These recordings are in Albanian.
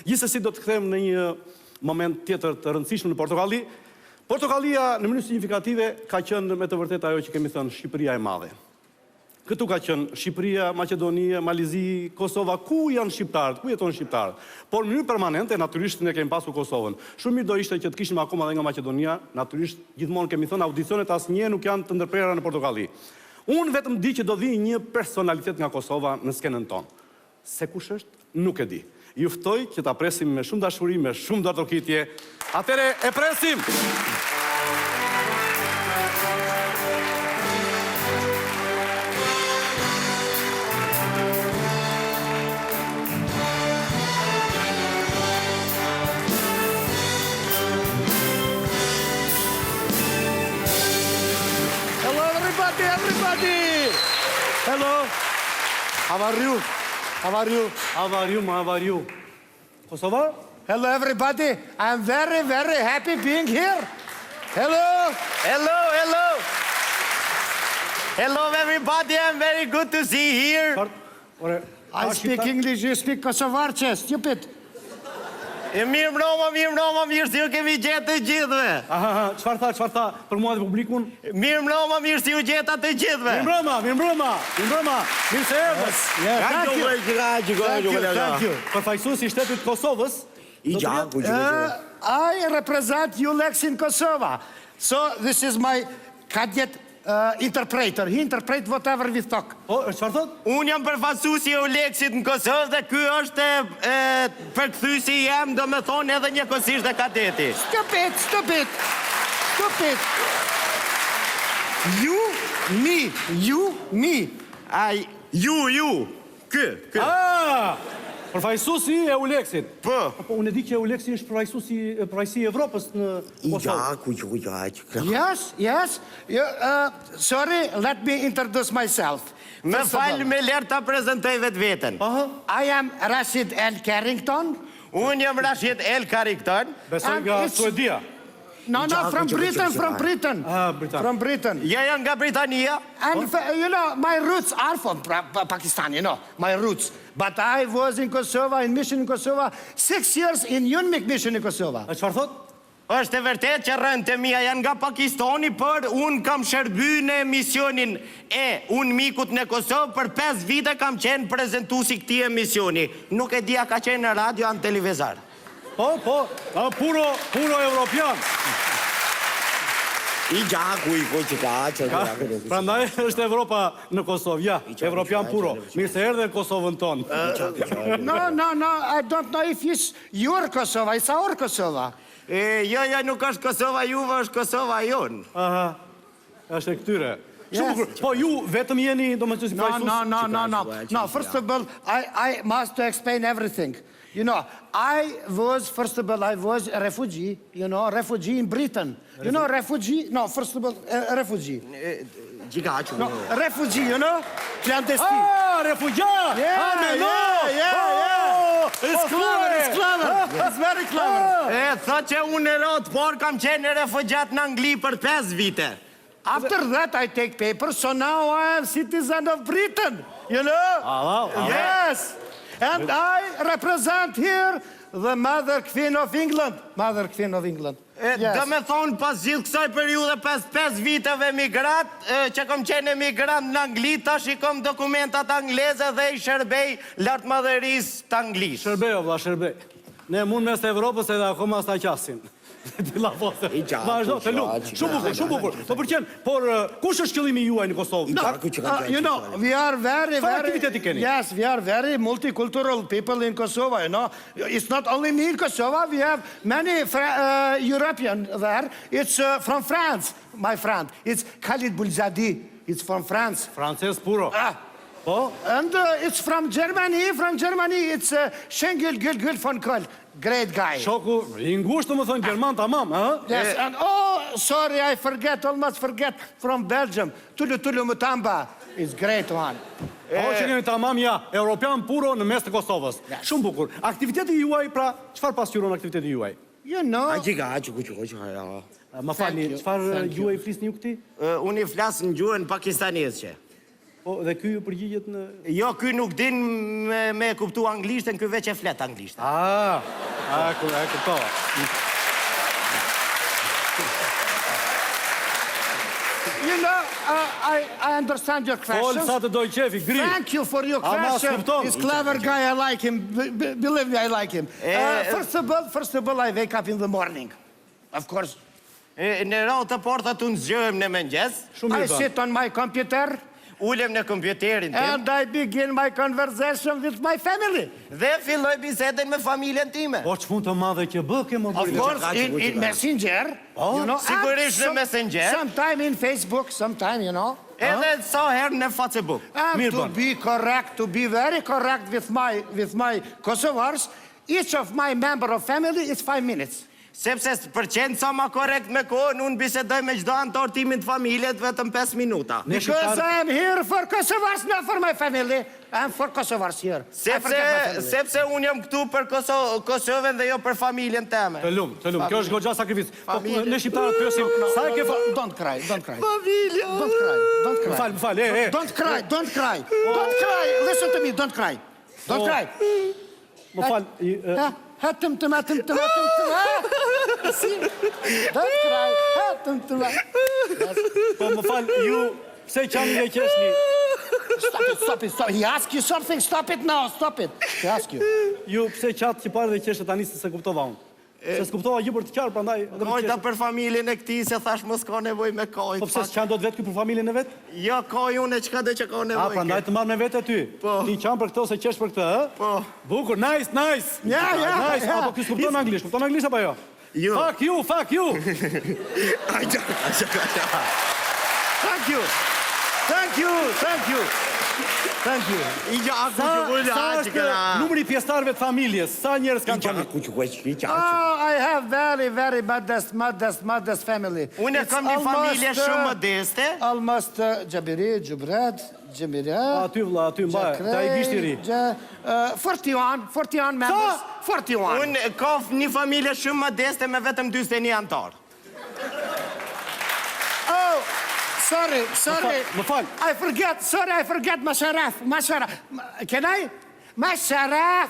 Gjithsesi do të kthejmë në një moment tjetër të rëndësishëm në Portokalli. Portokallia në mënyrë signifikative ka qenë me të vërtetë ajo që kemi thënë Shqipëria e madhe. Këtu ka qenë Shqipëria, Maqedonia, Malizi, Kosova, ku janë shqiptarët, ku jeton shqiptarët. Por në mënyrë permanente, natyrisht ne kemi pasur Kosovën. Shumë mirë do ishte që të kishim akoma edhe nga Maqedonia, natyrisht gjithmonë kemi thënë audicionet asnjëherë nuk janë të ndërprerura në Portokalli. Unë vetëm di që do vi një personalitet nga Kosova në skenën tonë. Se kush është, nuk e di. Ju ftoj që ta presim me shumë dashuri, me shumë dorëtokitje. Atëre e presim! Everybody! Hello! How are you? How are you? How are you? Kosova? Hello, everybody. I'm very, very happy being here. Hello! Hello, everybody. I'm very good to see here. I speak English, you speak Kosovarce, stupid. Mirë mbroma, mirë si ju kemi gjetë të gjithve. Çfarë tha për mua dhe publikun? Mirë mbroma, mirë si ju gjeta të gjithve. Mirë mbroma. Mirë se erdhët. Thank you. Përfaqësuesi i shtetit të Kosovës. I represent ULEX in Kosovo. So this is my cadet interpreter. He interpret whatever we talk. Çfarë thot? Unë jam përfaqësuesi i ULEX-it në Kosovë dhe ky është përkthyesi jam, do me thonë edhe njëkohësisht dhe kadeti. Stupid. You, me. You. Kë. Përfaqësuesi i ULEX-it. Po. Unë e di që ULEX-i është përfaqësi i Evropës në Kosovë. Yes. Sorry, let me introduce myself. Me falë me lërë ta prezentoj vetë vetën. I am Rashid L. Carrington. Unë jam Rashid L. Carrington. Besoj nga Suedia. No, from Britain. From Britain. Ja janë nga Britania. And, my roots are from Pakistan, my roots. But I was in Kosovo, in mission in Kosovo, 6 years in UNMIK mission in Kosovo. Çfarë thot? Është e vërtet që rënte mia janë nga Pakistani, por unë kam shërby në misionin e UNMIK-ut në Kosovë, për 5 vite kam qenë prezentuesi këtij emisioni. Nuk e dia ka qenë në radio anë televizor. Po, puro europian. Prandaj është Evropa në Kosovë, ja, europian puro. Mirë se erdhe në Kosovën tonë. No, I don't know if it's your Kosovo, it's our Kosovo. Jo, nuk është Kosova juve, është Kosova jonë. Është e këtyre. Po ju vetëm jeni, do më të si përfaqësues? No, first of all, I must explain everything. I was a refugee, refugee in Britain. Refugee? No, first of all, refugee. No, refugee, clandestine. Refugjat! It's clever. It's very clever. Thot që unë e rotë, por kam qenë refugjat në Angli për 5 vite. After that, I take papers, so now I am citizen of Britain, Yes. And I represent here the Mother Queen of England. Do me thonë pas gjithë kësaj periude, pas 5 viteve migrat, që kom qenë emigrant në Angli, tash i kom dokumentat angleze dhe i shërbej lartë madhëris të Anglisht. Shërbej. Ne mund mes të Evropës edhe akoma s'ta qasin. Vazhdo, të lumë. Shumë bukur. Të përqen, por kush është qëllimi juaj në Kosovë? We are very, aktiviteti keni? Yes, we are very multicultural people in Kosovo, It's not only me in Kosovo, we have many European there. It's from France, my friend. It's Khalid Boulzadi. It's from France. Frances puro. Po? And it's from Germany. It's Şengül Gülgül von Kohl. Great guy. Shoku, i ngushtë më thënë Gjerman, tamam, Yes, and sorry, I almost forget, from Belgium. Tulu Mutamba is great one. Që kemi tamam, ja, Europian puro në mes të Kosovës. Shumë bukur. Aktiviteti juaj, pra, qëfar pasqyron aktiviteti juaj? Ma falni, çfarë gjuhë i flisni ju këti? Unë i flas në gjuhën pakistanesë. Po, dhe ky ju përgjigjet në... Jo, ky nuk din me kuptu anglishtën, ky veç e flet anglishtën. E kuptova. You know, I understand your Folë sa questions. të doj qefi, gri. Thank you for your Ama question. s'kupton. He's clever guy, I like him. Believe me, I like him. First of all, I wake up in the morning. Of course. Në ratë të porta të nëzgjëm në mëngjes, Shumë I mirë bën. sit on my computer ulem në kompjuterin tim, and I begin my conversation with my family. dhe filloj bisedën me familjen time. Po ç'fund të madhe që bë ke më Of bëri. course, in Messenger, you know. Sigurisht në and Messenger. Sometime in Facebook, sometime, you know. Edhe sa herë në Facebook. And Mirë to bën. be correct, to be very correct with my Kosovars, each of my member of family is 5 minutes. Sepse për qenë sa ma korekt me kohën, unë bisedoj me gjdo antar timin të familjet vetëm 5 minuta. Because I am here for Kosovars, not for my family. I am for Kosovars here. I forget my family. Sepse unë jam këtu për Kosovën dhe jo për familjen teme. Të lumë. Kjo është goxha sakrificë. Po Familje. ne shqiptarët pyesim, sa e ke Don't cry, don't cry. Familja! Don't cry. Më fal, Don't cry, don't cry. Don't cry. Listen to me, don't cry. Don't cry. Më fal. Hatëm. See? Don't cry. Hatëm. Po më fal, ju pse qani dhe qeshni? Stop it. He asked you something, stop it now, stop it. He asked you. Ju pse qatë që parë dhe qeshtë tani se kuptova unë? Se s'kuptova gjë për të qarë, prandaj edhe për të Kojta qeshtë. për familjen e këti, se thash mos ka nevoj me kojt. Po pse s'qanë do të vetë ky për familjen e vetë? Jo, koj unë e qka dhe që ka nevoj. Prandaj të marrë me vetë ty. Po. Ti qanë për këto se qesh për këtë, ë? Po. Bukur, nice. Yeah. Nice. Apo ky s'kupton anglisht, kupton anglisht apo jo? Jo. Fuck you. Thank you. I gja ku Sa që vëllë sa aqë është këra. numri i pjesëtarëve të familjes? Sa njerëz kanë familje? ku që vëllë Oh, I have very modest family. Unë e It's kam një familje almost, shumë modeste. Almost Gjabiri, Gjubred, Gjemira. Aty vlla, aty mbaj, ta i gishti ri. 41 members. 41. Unë ka një familje shumë modeste me vetëm 41 antar. Oh, sorry. Më fal. I forget Masharaf. Can I? Masharaf.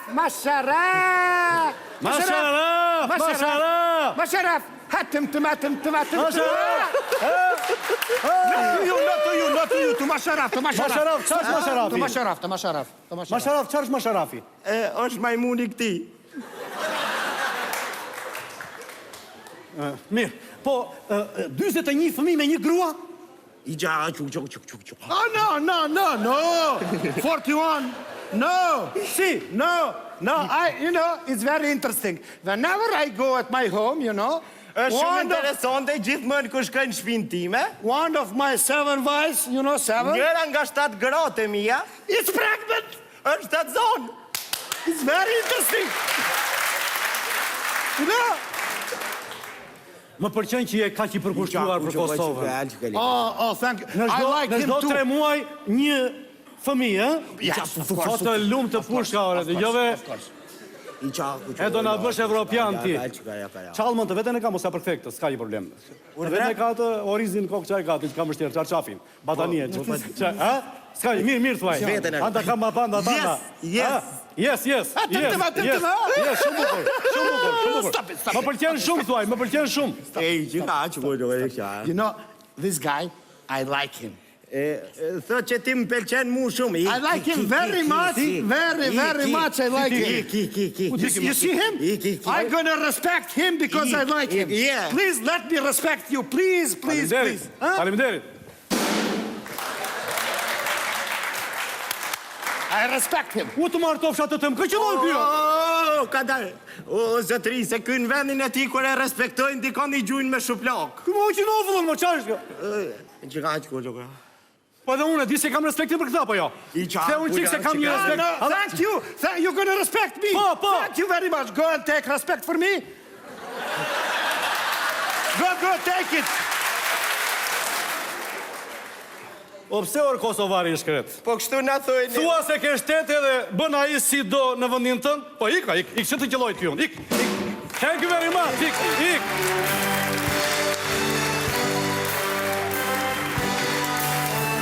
Hatim. Masharaf. Not to you. To Masharaf. Masharaf, ç'është Masharafi? To Masharaf. Masharaf, ç'është Masharafi? është majmuni këti. Mirë. Po 41 fëmijë me një grua? I gja që. Oh, no. 41. No. Si. No. It's very interesting. Whenever I go at my home, është shumë interesante, gjithmonë kur shkoj në shtëpinë time, one of my 7 wives, 7, njëra nga 7 gratë e mia, it's pregnant. është atë zonë. It's very interesting. Më pëlqen që je kaq i përkushtuar për Kosovën. Oh, thank you. I like Në him çdo too. 3 muaj një fëmijë, ë? Yes, of course. Foto e lumë të pushka, ore, dëgjove. E do na bësh evropian ti. Çallmën të vetën e kam ose ja përkthej këtë, s'ka një problem. Vetën e ka të orizin kokë çaj gati, ka mështirë çarçafin. Batanie, ha? S'ka një mirë thuaj. Anta kam banda tanda. Yes. Shumë bukur. Më pëlqen shumë thuaj, më pëlqen shumë. This guy, I like him. Thot që ti më pëlqen mu shumë. I like him very much. Very much I like him. You see him? I'm gonna respect him because I like him. Yeah. Please let me respect you. Please. Faleminderit. I respect him. U të marrë tofshat të tëmë, këqëlloj kjo! Ka dalë. O, zëtri, se kënë vendin e ti kër e respektojnë, di ka një gjujnë me shuplak. Këmë o që në ofëllën, më qarë shka? Që ka që kërë. Po edhe unë, di se kam respektin për këta, po jo? Se unë qikë se kam një respekt. No, thank you. You're gonna respect me. Po. Thank you very much. Go and take respect for me. Go, take it. O pse orë Kosovari i shkret? Po kështu në thujnë... Thua se ke shtetë edhe bën ai si do në vendin tënd? Po ik që të qelloj ty unë. Ik. Thank you very much. Ik.